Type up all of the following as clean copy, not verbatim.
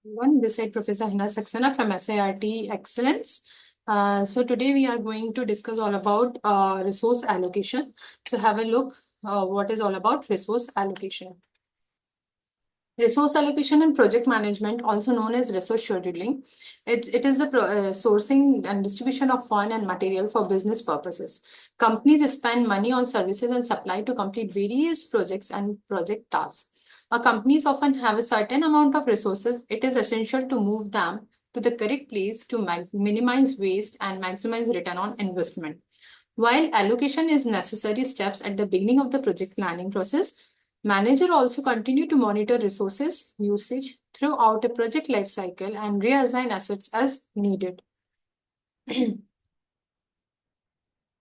Everyone. This is Professor Heena Saxena from SIRTE Excellence. So today we are going to discuss all about resource allocation. So have a look what is all about resource allocation. Resource allocation and project management, also known as resource scheduling, it is the sourcing and distribution of fund and material for business purposes. Companies spend money on services and supply to complete various projects and project tasks. Companies often have a certain amount of resources. It is essential to move them to the correct place to minimize waste and maximize return on investment. While allocation is necessary steps at the beginning of the project planning process, manager also continue to monitor resources usage throughout a project life cycle and reassign assets as needed.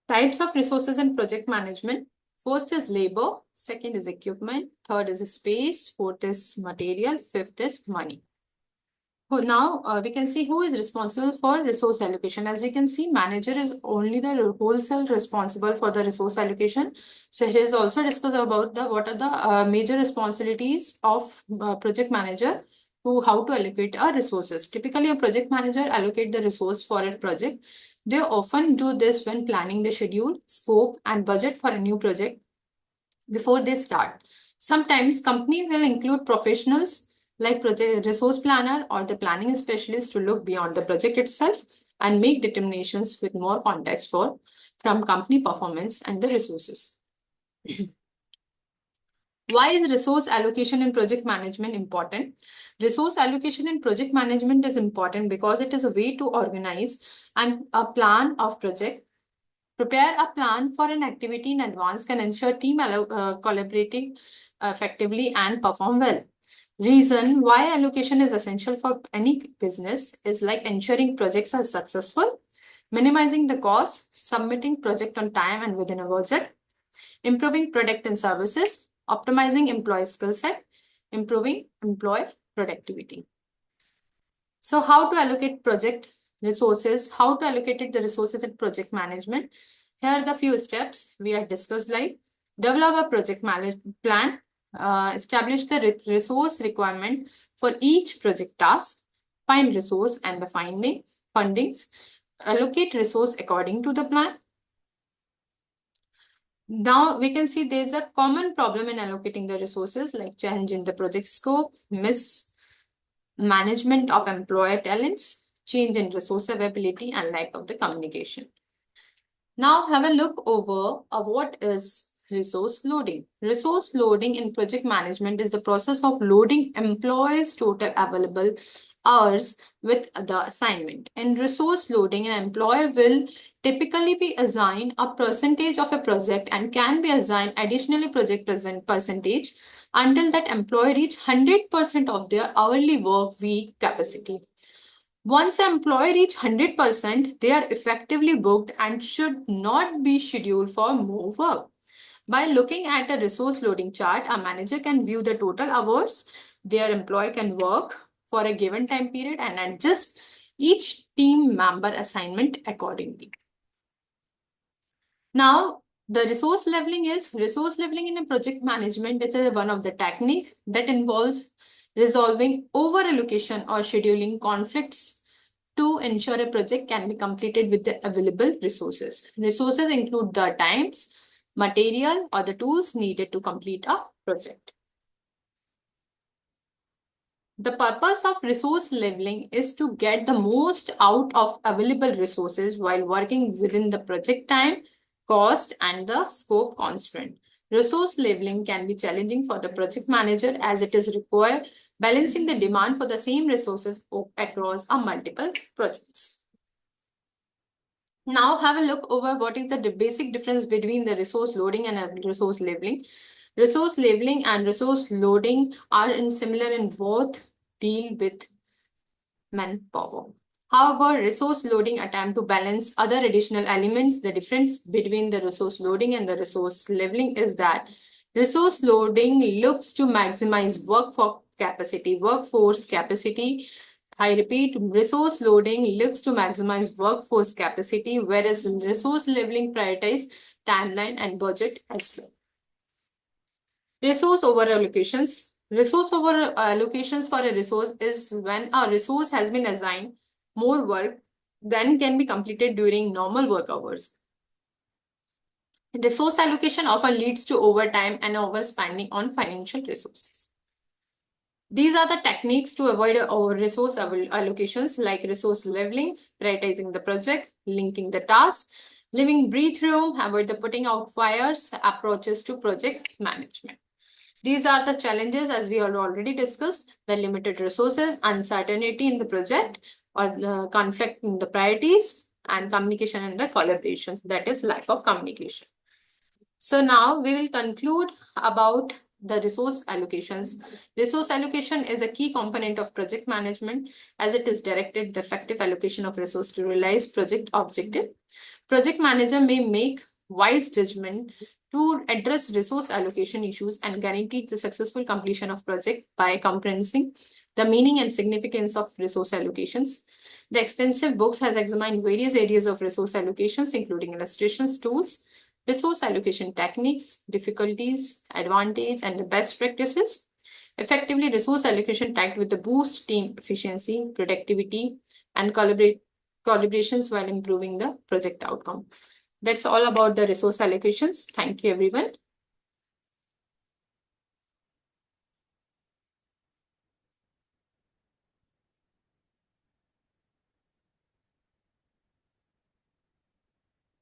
Types of resources in project management. First is labor, second is equipment, third is space, fourth is material, fifth is money. Now we can see who is responsible for resource allocation. As we can see, manager is only the wholesale responsible for the resource allocation. So here is also discussed about what are the major responsibilities of project manager to how to allocate our resources. Typically, a project manager allocate the resource for a project. They often do this when planning the schedule, scope, and budget for a new project before they start. Sometimes company will include professionals like project resource planner or the planning specialist to look beyond the project itself and make determinations with more context from company performance and the resources. Why is resource allocation in project management important? Resource allocation in project management is important because it is a way to organize and a plan of project. Prepare a plan for an activity in advance can ensure team collaborating effectively and perform well. Reason why allocation is essential for any business is like ensuring projects are successful, minimizing the cost, submitting project on time and within a budget, improving product and services, optimizing employee skill set, improving employee productivity. So how to allocate project resources, how to allocate the resources in project management. Here are the few steps we have discussed, like develop a project management plan, establish the resource requirement for each project task, find resource and the fundings, allocate resource according to the plan. Now we can see there's a common problem in allocating the resources like change in the project scope, mismanagement of employer talents, change in resource availability, and lack of the communication. Now have a look over what is resource loading. Resource loading in project management is the process of loading employees' total available hours with the assignment. In resource loading, an employee will typically be assigned a percentage of a project and can be assigned additionally project percentage until that employee reach 100% of their hourly work week capacity. Once an employee reach 100%, they are effectively booked and should not be scheduled for more work. By looking at a resource loading chart, a manager can view the total hours their employee can work for a given time period and adjust each team member assignment accordingly. Now, the resource leveling in a project management. It's one of the technique that involves resolving over allocation or scheduling conflicts to ensure a project can be completed with the available resources. Resources include the times, material, or the tools needed to complete a project. The purpose of resource leveling is to get the most out of available resources while working within the project time, cost, and the scope constraint. Resource leveling can be challenging for the project manager as it is required balancing the demand for the same resources across multiple projects. Now have a look over what is the basic difference between the resource loading and resource leveling. Resource leveling and resource loading are similar in both deal with manpower. However, resource loading attempt to balance other additional elements. The difference between the resource loading and the resource leveling is that resource loading looks to maximize workforce capacity. I repeat, resource loading looks to maximize workforce capacity, whereas resource leveling prioritizes timeline and budget as well. Resource over allocations. Resource over allocations for a resource is when a resource has been assigned more work than can be completed during normal work hours. Resource allocation often leads to overtime and overspending on financial resources. These are the techniques to avoid resource allocations like resource leveling, prioritizing the project, linking the tasks, leaving breathe room, avoid the putting out fires, approaches to project management. These are the challenges as we have already discussed, the limited resources, uncertainty in the project, or the conflict in the priorities, and communication and the collaborations, that is lack of communication. So now we will conclude about the resource allocations. Resource allocation is a key component of project management as it is directed the effective allocation of resource to realize project objective. Project manager may make wise judgment to address resource allocation issues and guarantee the successful completion of project by comprehending the meaning and significance of resource allocations. The extensive books has examined various areas of resource allocations, including illustrations, tools, resource allocation techniques, difficulties, advantage, and the best practices. Effectively, resource allocation tagged with the boost team efficiency, productivity, and collaborations while improving the project outcome. That's all about the resource allocations. Thank you, everyone.